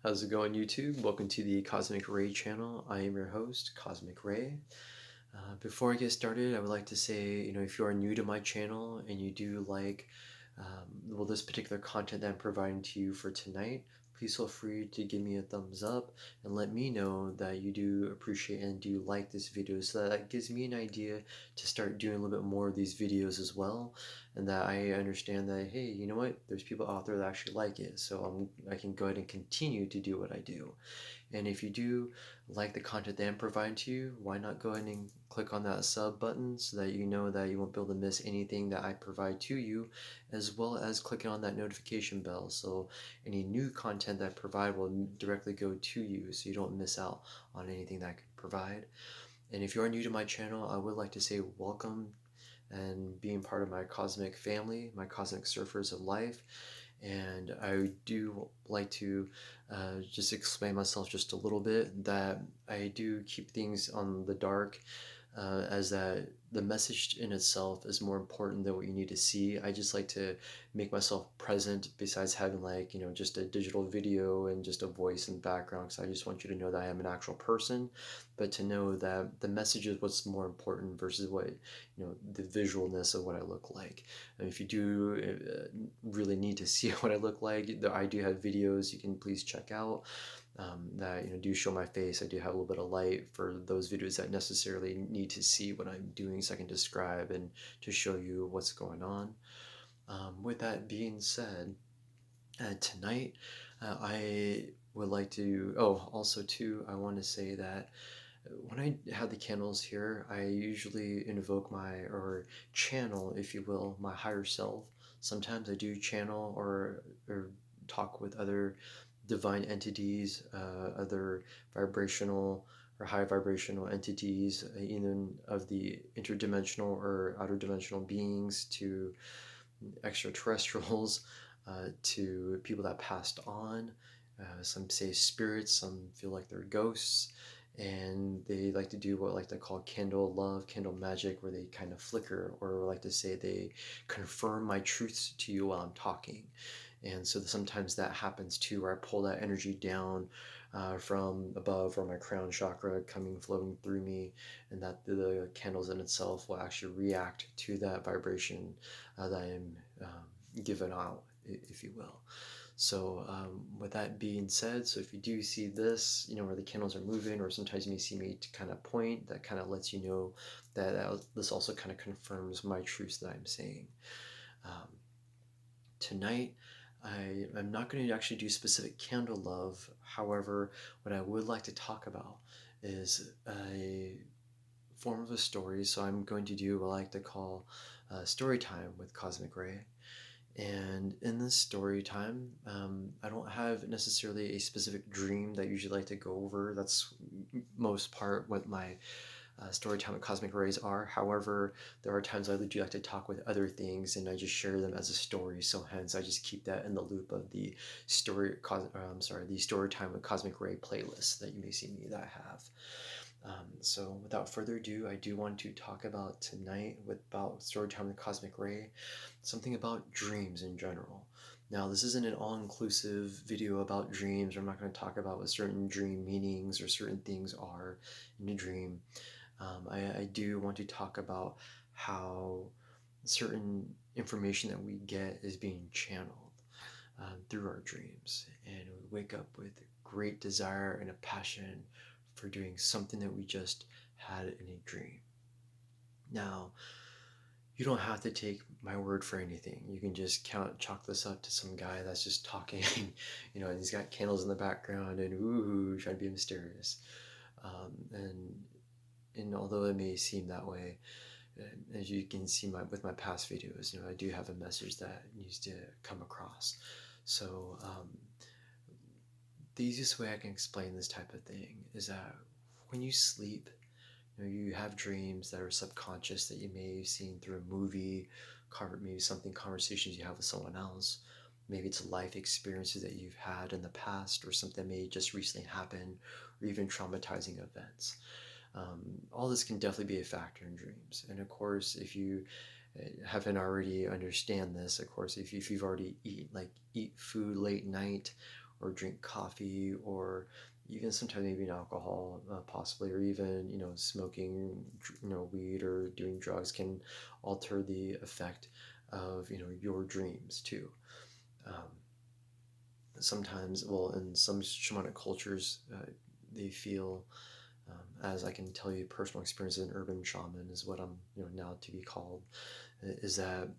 How's it going, YouTube? Welcome to the Cosmic Ray channel. I am your host, Cosmic Ray. Before I get started, I would like to say, if you are new to my channel and you do like, this particular content that I'm providing to you for tonight, please feel free to give me a thumbs up and let me know that you do appreciate and do like this video, so that gives me an idea to start doing a little bit more of these videos as well, and that I understand that, hey, you know what, there's people out there that actually like it, so I can go ahead and continue to do what I do. And if you do like the content that I'm providing to you, why not go ahead and click on that sub button so that you know that you won't be able to miss anything that I provide to you, as well as clicking on that notification bell so any new content that I provide will directly go to you, so you don't miss out on anything that I can provide. And if you are new to my channel, I would like to say welcome and being part of my cosmic family, my cosmic surfers of life. And I do like to just explain myself just a little bit, that I do keep things on the dark, as that the message in itself is more important than what you need to see. I just like to make myself present, besides having, like, just a digital video and just a voice in the background, because I just want you to know that I am an actual person, but to know that the message is what's more important versus what, the visualness of what I look like. And if you do really need to see what I look like, I do have videos you can please check out, that do show my face. I do have a little bit of light for those videos that necessarily need to see what I'm doing, so I can describe and to show you what's going on. With that being said, tonight I would like to, also too, I want to say that when I have the candles here, I usually invoke or channel, if you will, my higher self. Sometimes I do channel or talk with other divine entities, other vibrational or high vibrational entities, even of the interdimensional or outer dimensional beings, to extraterrestrials, to people that passed on. Some say spirits, some feel like they're ghosts, and they like to do what like to call candle love, candle magic, where they kind of flicker, or like to say they confirm my truths to you while I'm talking. And so sometimes that happens too, where I pull that energy down from above, or my crown chakra coming flowing through me, and that the candles in itself will actually react to that vibration that I am given out, if you will. So with that being said, so if you do see this, where the candles are moving, or sometimes you may see me to kind of point, that kind of lets you know that this also kind of confirms my truths that I'm saying. Um, Tonight, I'm not going to actually do specific candle love. However, what I would like to talk about is a form of a story. So I'm going to do what I like to call story time with Cosmic Ray. And in this story time, I don't have necessarily a specific dream that I usually like to go over. That's most part what my story time with Cosmic Rays are. However, there are times I do like to talk with other things, and I just share them as a story. So hence, I just keep that in the loop of the the story time with Cosmic Ray playlist that you may see me that I have. So without further ado, I do want to talk about tonight about Storytime with Cosmic Ray, something about dreams in general. Now, this isn't an all-inclusive video about dreams. I'm not going to talk about what certain dream meanings or certain things are in a dream. I do want to talk about how certain information that we get is being channeled through our dreams, and we wake up with great desire and a passion for doing something that we just had in a dream. Now, you don't have to take my word for anything. You can just chalk this up to some guy that's just talking, and he's got candles in the background and ooh, trying to be mysterious. And although it may seem that way, as you can see with my past videos, I do have a message that needs to come across. So the easiest way I can explain this type of thing is that when you sleep, you have dreams that are subconscious, that you may have seen through a movie, maybe something, conversations you have with someone else. Maybe it's life experiences that you've had in the past, or something that may just recently happen, or even traumatizing events. All this can definitely be a factor in dreams. And of course, if you haven't already understand this, of course, if you've already eat food late night, or drink coffee, or even sometimes maybe an alcohol, possibly, or even smoking, weed or doing drugs can alter the effect of your dreams too. Um, Sometimes, well, in some shamanic cultures, they feel, as I can tell you, personal experience as an urban shaman is what I'm now to be called, is that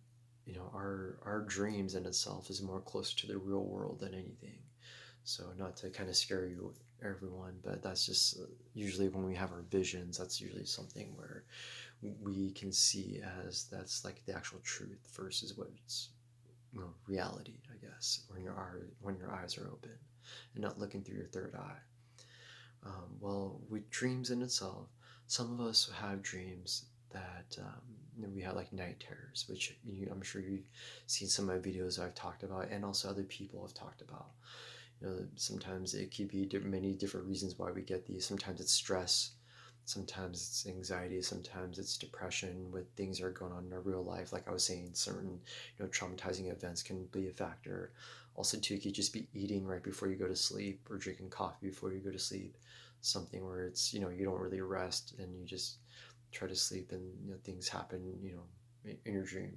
our dreams in itself is more close to the real world than anything. So not to kind of scare you everyone, but that's just usually when we have our visions, that's usually something where we can see as that's like the actual truth versus what's reality, I guess, when your eyes are open and not looking through your third eye. Well, with dreams in itself, some of us have dreams that we have like night terrors, which I'm sure you've seen some of my videos I've talked about, and also other people have talked about. Sometimes it could be many different reasons why we get these. Sometimes it's stress, sometimes it's anxiety, sometimes it's depression with things that are going on in our real life. Like I was saying, certain traumatizing events can be a factor. Also, too, it could just be eating right before you go to sleep or drinking coffee before you go to sleep. Something where it's you don't really rest and you just try to sleep, and things happen in your dream,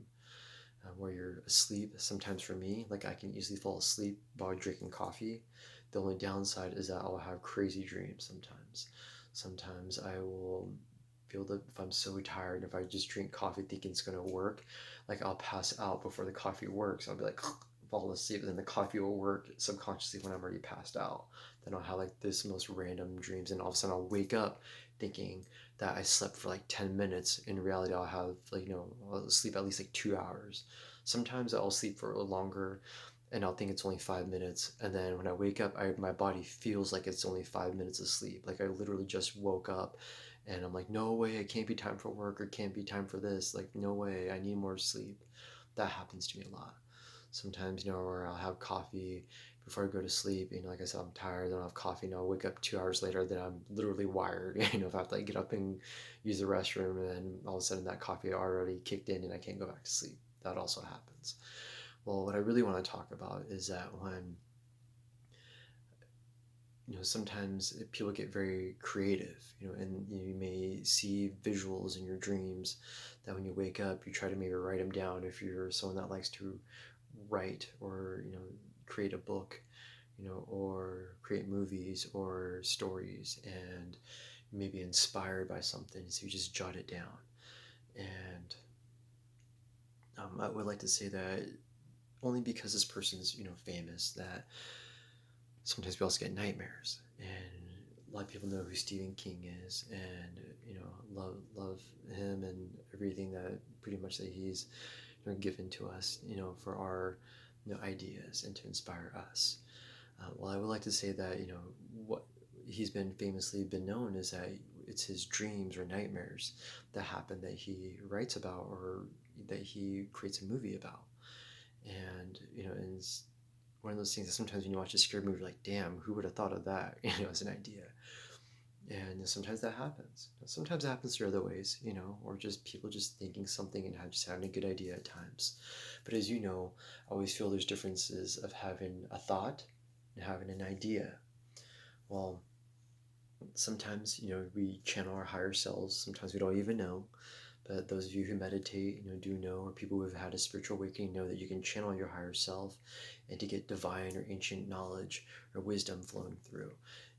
where you're asleep. Sometimes for me, like I can easily fall asleep while drinking coffee. The only downside is that I'll have crazy dreams sometimes. Sometimes I will feel that if I'm so tired, if I just drink coffee thinking it's gonna work, like I'll pass out before the coffee works. I'll be like fall asleep, and then the coffee will work subconsciously when I'm already passed out. Then I'll have like this most random dreams, and all of a sudden I'll wake up thinking that I slept for like 10 minutes. In reality, I'll have like, I'll sleep at least like 2 hours. Sometimes I'll sleep for a little longer and I'll think it's only 5 minutes. And then when I wake up, my body feels like it's only 5 minutes of sleep. Like I literally just woke up and I'm like, no way, it can't be time for work or can't be time for this. Like, no way, I need more sleep. That happens to me a lot. Sometimes, where I'll have coffee before I go to sleep. Like I said, I'm tired, then I'll have coffee, and I'll wake up 2 hours later, then I'm literally wired. If I have to like get up and use the restroom, and then all of a sudden that coffee already kicked in and I can't go back to sleep. That also happens. Well, what I really want to talk about is that when sometimes people get very creative, and you may see visuals in your dreams that when you wake up, you try to maybe write them down if you're someone that likes to write, or create a book, or create movies or stories, and maybe inspired by something, so you just jot it down. And I would like to say that only because this person's famous, that sometimes we also get nightmares. And a lot of people know who Stephen King is, and love him and everything that pretty much that he's given to us, for our ideas and to inspire us. Well, I would like to say that what he's been famously been known is that it's his dreams or nightmares that happen that he writes about, or that he creates a movie about. And and it's one of those things that sometimes when you watch a scary movie, you're like, damn, who would have thought of that? As an idea. And sometimes that happens. Sometimes it happens through other ways, or just people just thinking something and just having a good idea at times. But as you know, I always feel there's differences of having a thought and having an idea. Well, sometimes, we channel our higher selves. Sometimes we don't even know. But those of you who meditate, do know, or people who have had a spiritual awakening know that you can channel your higher self and to get divine or ancient knowledge or wisdom flowing through.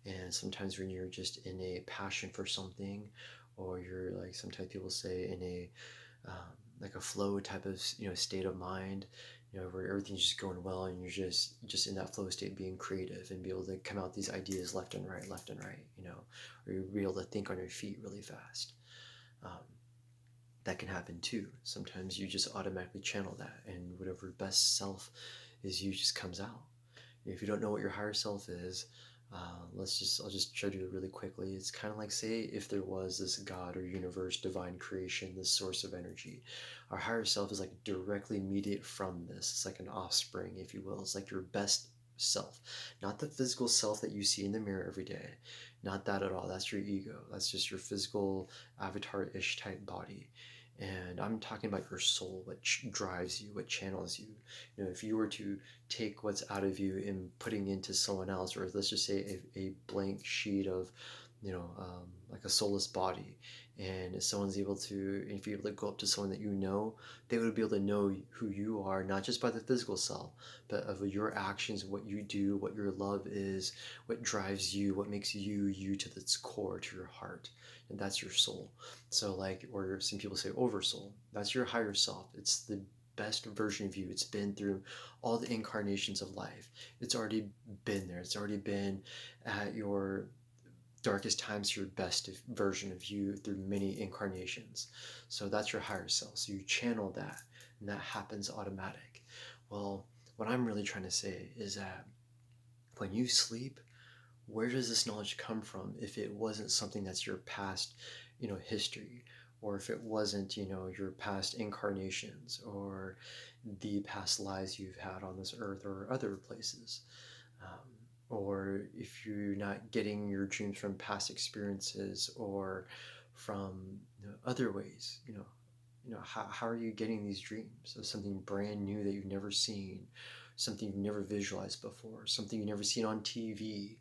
And sometimes when you're just in a passion for something, or you're like, sometimes people say in a like a flow type of state of mind, where everything's just going well, and you're just in that flow state, being creative and be able to come out these ideas left and right, or you're able to think on your feet really fast. That can happen too. Sometimes you just automatically channel that, and whatever best self is you just comes out. If you don't know what your higher self is, I'll just show you really quickly. It's kind of like, say if there was this God or universe, divine creation, this source of energy. Our higher self is like directly immediate from this. It's like an offspring, if you will. It's like your best self, not the physical self that you see in the mirror every day. Not that at all. That's your ego. That's just your physical avatar-ish type body. And I'm talking about your soul, what drives you, what channels you. You know, if you were to take what's out of you and putting into someone else, or let's just say a blank sheet of, like a soulless body, and if someone's able to, if you're able to go up to someone that you know, they would be able to know who you are, not just by the physical self, but of your actions, what you do, what your love is, what drives you, what makes you you to its core, to your heart. And that's your soul. So, like, or some people say oversoul, that's your higher self. It's the best version of you. It's been through all the incarnations of life. It's already been there. It's already been at your darkest times, your best version of you through many incarnations. So that's your higher self. So you channel that, and that happens automatic. Well, what I'm really trying to say is that when you sleep, where does this knowledge come from if it wasn't something that's your past, history, or if it wasn't, your past incarnations, or the past lives you've had on this earth or other places, or if you're not getting your dreams from past experiences or from, other ways, how are you getting these dreams of something brand new that you've never seen, something you've never visualized before, something you've never seen on TV,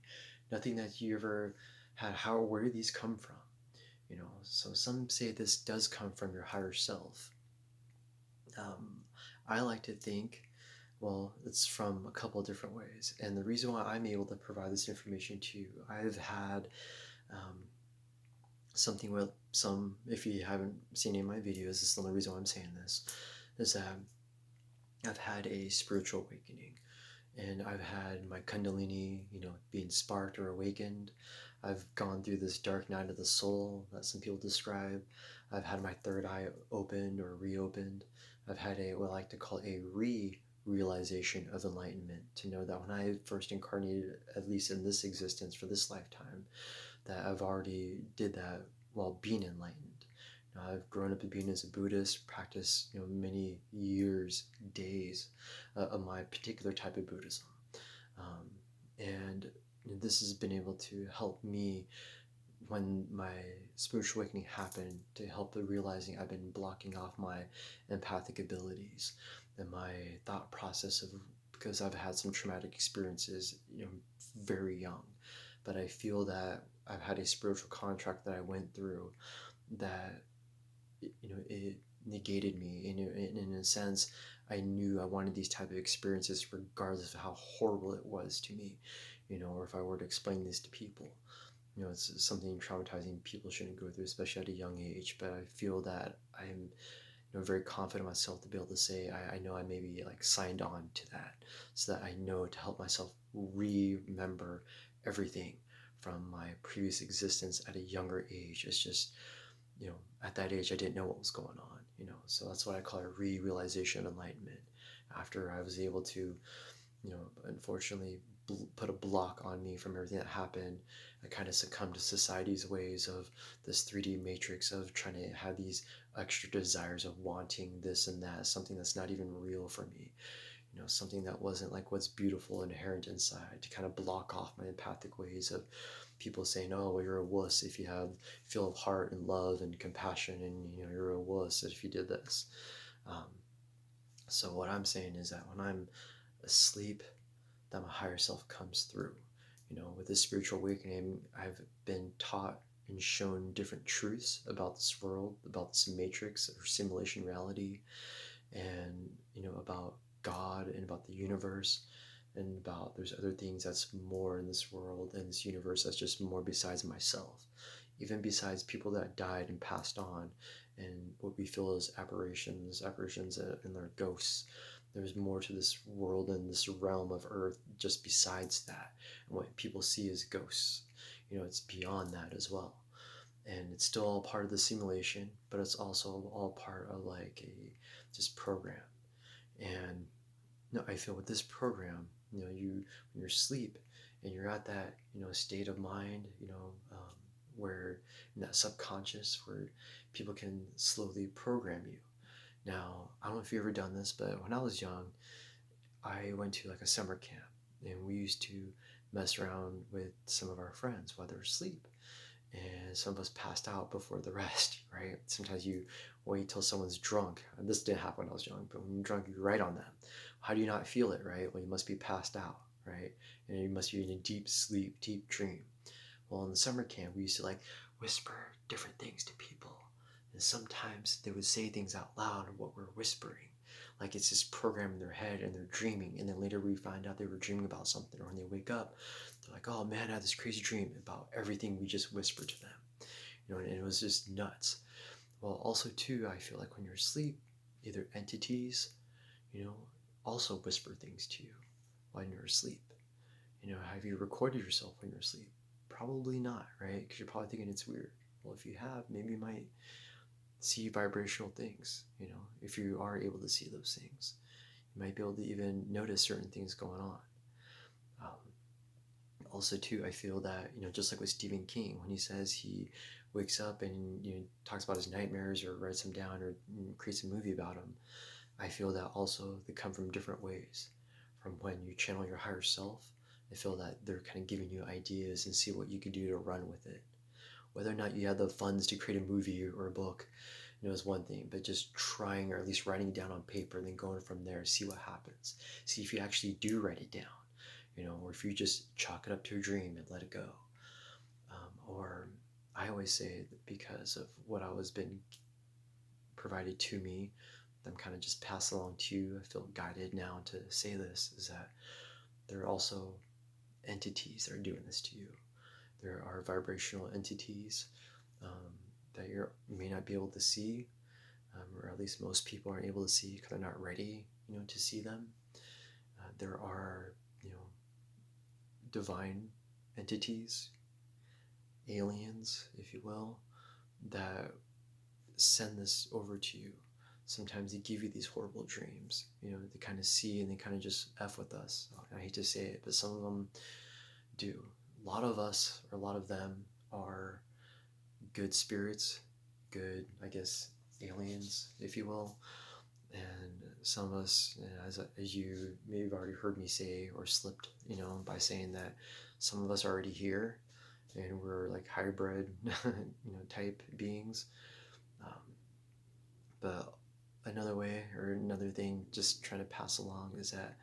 nothing that you ever had? Where do these come from? So some say this does come from your higher self. I like to think, well, it's from a couple of different ways, and the reason why I'm able to provide this information to you, I've had um, something with some, if you haven't seen any of my videos, this is the only reason why I'm saying this, is that I've had a spiritual awakening, and I've had my kundalini, being sparked or awakened. I've gone through this dark night of the soul that some people describe. I've had my third eye opened or reopened. I've had what I like to call a realization of enlightenment, to know that when I first incarnated, at least in this existence for this lifetime, that I've already did that while being enlightened. I've grown up being as a Buddhist, practiced many years, days of my particular type of Buddhism, um, and this has been able to help me when my spiritual awakening happened, to help the realizing I've been blocking off my empathic abilities and my thought process of, because I've had some traumatic experiences, very young, but I feel that I've had a spiritual contract that I went through that, it negated me. In a sense, I knew I wanted these type of experiences regardless of how horrible it was to me, or if I were to explain this to people. It's something traumatizing people shouldn't go through, especially at a young age. But I feel that I'm, very confident in myself to be able to say I know I maybe like signed on to that, so that I know to help myself remember everything from my previous existence at a younger age. It's just, at that age I didn't know what was going on, so that's what I call a realization of enlightenment. After I was able to, unfortunately put a block on me from everything that happened, I kind of succumbed to society's ways of this 3D matrix of trying to have these extra desires of wanting this and that, something that's not even real for me, something that wasn't like what's beautiful inherent inside, to kind of block off my empathic ways of people saying, oh, well, you're a wuss if you feel of heart and love and compassion, and you're a wuss if you did this. um, so what I'm saying is that when I'm asleep, that my higher self comes through. With this spiritual awakening, I've been taught and shown different truths about this world, about this matrix or simulation reality, and about God and about the universe, and about there's other things that's more in this world and this universe that's just more besides myself, even besides people that died and passed on, and what we feel as apparitions and their ghosts. There's more to this world and this realm of earth just besides that, and what people see as ghosts, it's beyond that as well. And it's still all part of the simulation, but it's also all part of like a just program. And I feel with this program, you, when you're asleep and you're at that, state of mind, where in that subconscious, where people can slowly program you. Now, I don't know if you've ever done this, but when I was young, I went to like a summer camp, and we used to mess around with some of our friends while they were asleep. and some of us passed out before the rest, right? Sometimes you wait till someone's drunk. This didn't happen when I was young, but when you're drunk, you write on them. How do you not feel it, right? Well, you must be passed out, right? And you must be in a deep sleep, deep dream. Well, in the summer camp, we used to like whisper different things to people. And sometimes they would say things out loud of what we're whispering. Like it's just programmed in their head and they're dreaming. And then later we find out they were dreaming about something. Or when they wake up, they're like, oh man, I had this crazy dream about everything we just whispered to them. And it was just nuts. Well, also too, I feel like when you're asleep, either entities, also whisper things to you while you're asleep. Have you recorded yourself when you're asleep? Probably not, right? Because you're probably thinking it's weird. Well, if you have, maybe you might see vibrational things. If you are able to see those things, you might be able to even notice certain things going on. Also too, I feel that, just like with Stephen King, when he says he wakes up and talks about his nightmares or writes them down or creates a movie about them, I feel that also they come from different ways. From when you channel your higher self, I feel that they're kind of giving you ideas and see what you could do to run with it. Whether or not you have the funds to create a movie or a book, is one thing, but just trying or at least writing it down on paper and then going from there, see what happens. See if you actually do write it down, or if you just chalk it up to a dream and let it go. Or I always say that because of what I was been provided to me, I'm kind of just passed along to you. I feel guided now to say this, is that there are also entities that are doing this to you. There are vibrational entities that you may not be able to see, or at least most people aren't able to see because they're not ready, to see them. There are, divine entities, aliens, if you will, that send this over to you. Sometimes they give you these horrible dreams, they kind of see and they kind of just F with us. I hate to say it, but some of them do. A lot of us, or a lot of them, are good spirits, good, I guess, aliens, if you will. And some of us, as you may have already heard me say or slipped, by saying that some of us are already here and we're like hybrid, type beings. But another way or another thing just trying to pass along is that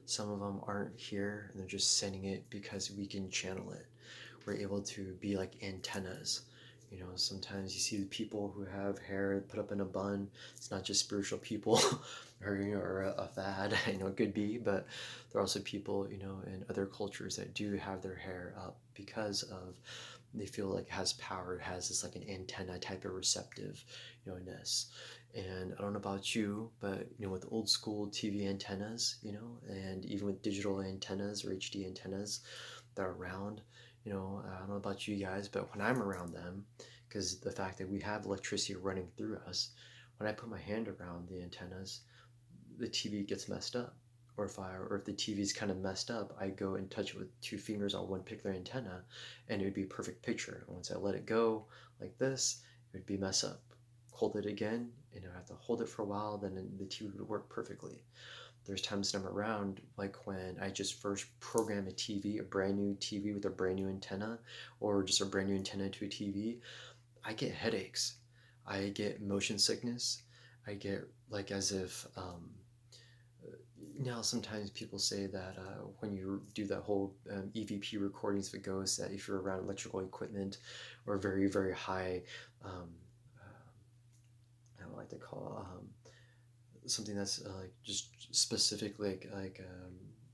some of them aren't here and they're just sending it because we can channel it. We're able to be like antennas. Sometimes you see the people who have hair put up in a bun. It's not just spiritual people or a fad, it could be, but there are also people, in other cultures that do have their hair up because of, they feel like it has power. It has this like an antenna type of receptive, ness. And I don't know about you, but with old school TV antennas, and even with digital antennas or HD antennas that are around, I don't know about you guys, but when I'm around them, because the fact that we have electricity running through us, when I put my hand around the antennas, the TV gets messed up. Or if the TV is kind of messed up, I go and touch it with 2 fingers on one particular antenna, and it would be a perfect picture. And once I let it go like this, it would be mess up. Hold it again, and I have to hold it for a while, then the TV would work perfectly. There's times that I'm around, like when I just first program a TV, a brand new TV with a brand new antenna, or just a brand new antenna to a TV, I get headaches. I get motion sickness. I get like as if, now sometimes people say that when you do that whole EVP recordings of a ghost, that if you're around electrical equipment or very, very high, I don't like to call something that's just specific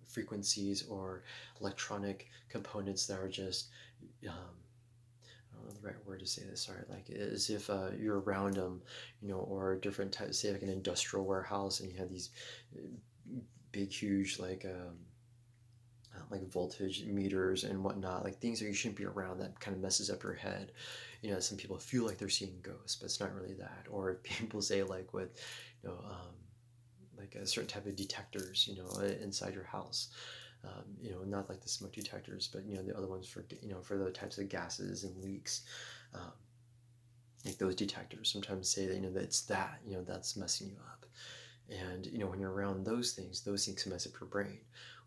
frequencies or electronic components that are just I don't know the right word to say this, sorry, like as if you're around them, or different types, say like an industrial warehouse, and you have these big huge like voltage meters and whatnot, like things that you shouldn't be around, that kind of messes up your head. Some people feel like they're seeing ghosts, but it's not really that. Or people say like with like a certain type of detectors, inside your house, not like the smoke detectors, but the other ones for the types of gases and leaks, like those detectors sometimes say that that it's that that's messing you up. And when you're around those things can mess up your brain.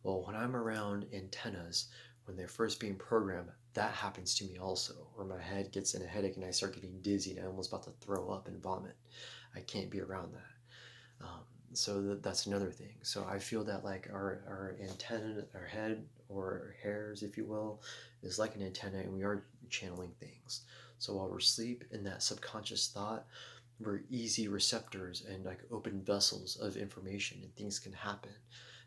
Well, when I'm around antennas, when they're first being programmed, that happens to me also, or my head gets in a headache and I start getting dizzy and I'm almost about to throw up and vomit. I can't be around that. So that's another thing. So I feel that like our antenna, our head or hairs, if you will, is like an antenna, and we are channeling things. So while we're asleep in that subconscious thought, we're easy receptors and like open vessels of information, and things can happen.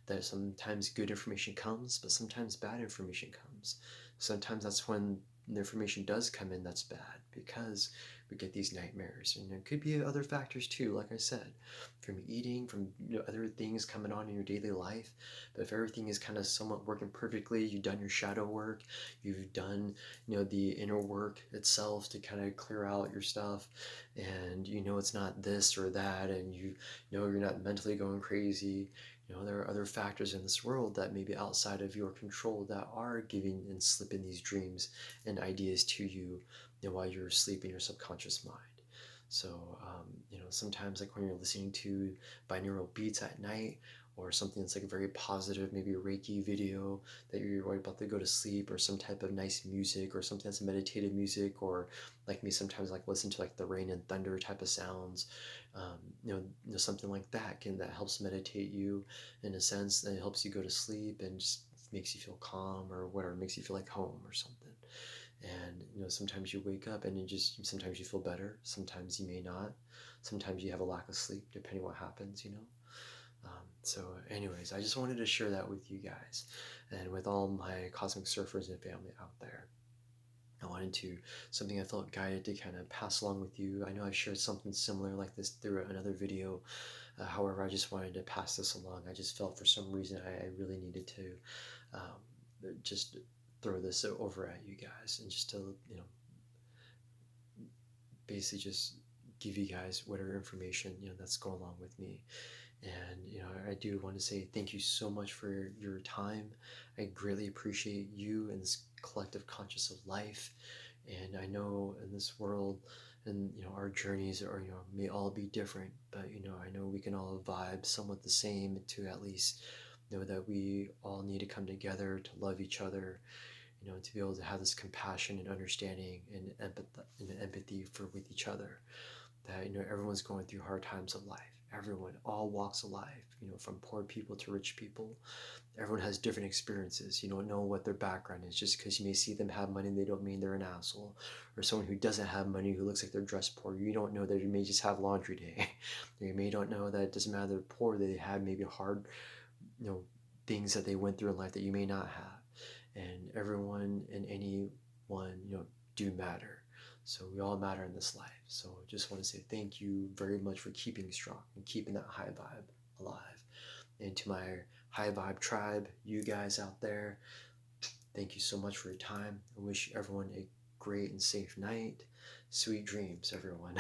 That sometimes good information comes, but sometimes bad information comes. Sometimes that's when the information does come in that's bad, because we get these nightmares. And there could be other factors too, like I said, from eating, from other things coming on in your daily life. But if everything is kind of somewhat working perfectly, you've done your shadow work, you've done the inner work itself to kind of clear out your stuff, and it's not this or that, and you're not mentally going crazy. There are other factors in this world that may be outside of your control that are giving and slipping these dreams and ideas to you, while you're asleep in your subconscious mind. So, sometimes like when you're listening to binaural beats at night, or something that's like very positive, maybe a Reiki video that you're about to go to sleep, or some type of nice music, or something that's meditative music, or like me, sometimes like listen to like the rain and thunder type of sounds, something like that helps meditate you in a sense, and it helps you go to sleep and just makes you feel calm, or whatever, makes you feel like home or something. And sometimes you wake up and sometimes you feel better, sometimes you may not, sometimes you have a lack of sleep depending what happens. So anyways, I just wanted to share that with you guys and with all my cosmic surfers and family out there. I wanted to, something I felt guided to kind of pass along with you. I know I shared something similar like this through another video. However, I just wanted to pass this along. I just felt for some reason I really needed to just throw this over at you guys, and just to basically just give you guys whatever information that's going along with me. And I do want to say thank you so much for your time. I greatly appreciate you and this collective conscious of life. And I know in this world, and our journeys are may all be different, but I know we can all vibe somewhat the same, to at least know that we all need to come together to love each other, to be able to have this compassion and understanding and empathy for with each other. That everyone's going through hard times of life. Everyone, all walks of life, from poor people to rich people. Everyone has different experiences. You don't know what their background is. Just because you may see them have money, they don't mean they're an asshole. Or someone who doesn't have money, who looks like they're dressed poor, you don't know that they may just have laundry day. You may not know that it doesn't matter they're poor, they have maybe hard, things that they went through in life that you may not have. And everyone and anyone, do matter. So we all matter in this life. So I just want to say thank you very much for keeping strong and keeping that high vibe alive. And to my high vibe tribe, you guys out there, thank you so much for your time. I wish everyone a great and safe night. Sweet dreams, everyone.